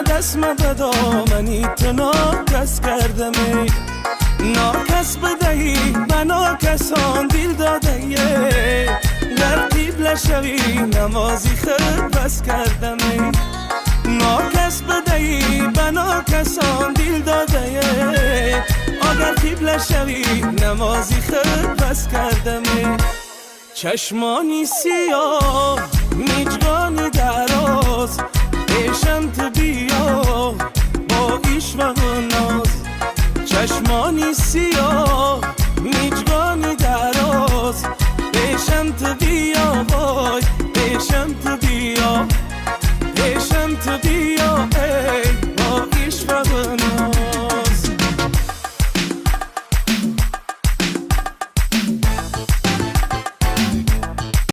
دست به دامنی تو ناکس کردم ناکس بدهی به ناکسان دل داده در قبله شوی نمازی خود بس کردم ناکس بدهی به ناکسان دل داده اگر قبله شوی نمازی خود بس کردم چشمانی سیاه میجگانی دراز پیشم تو بیا با ایش و ناز چشمانی سیاه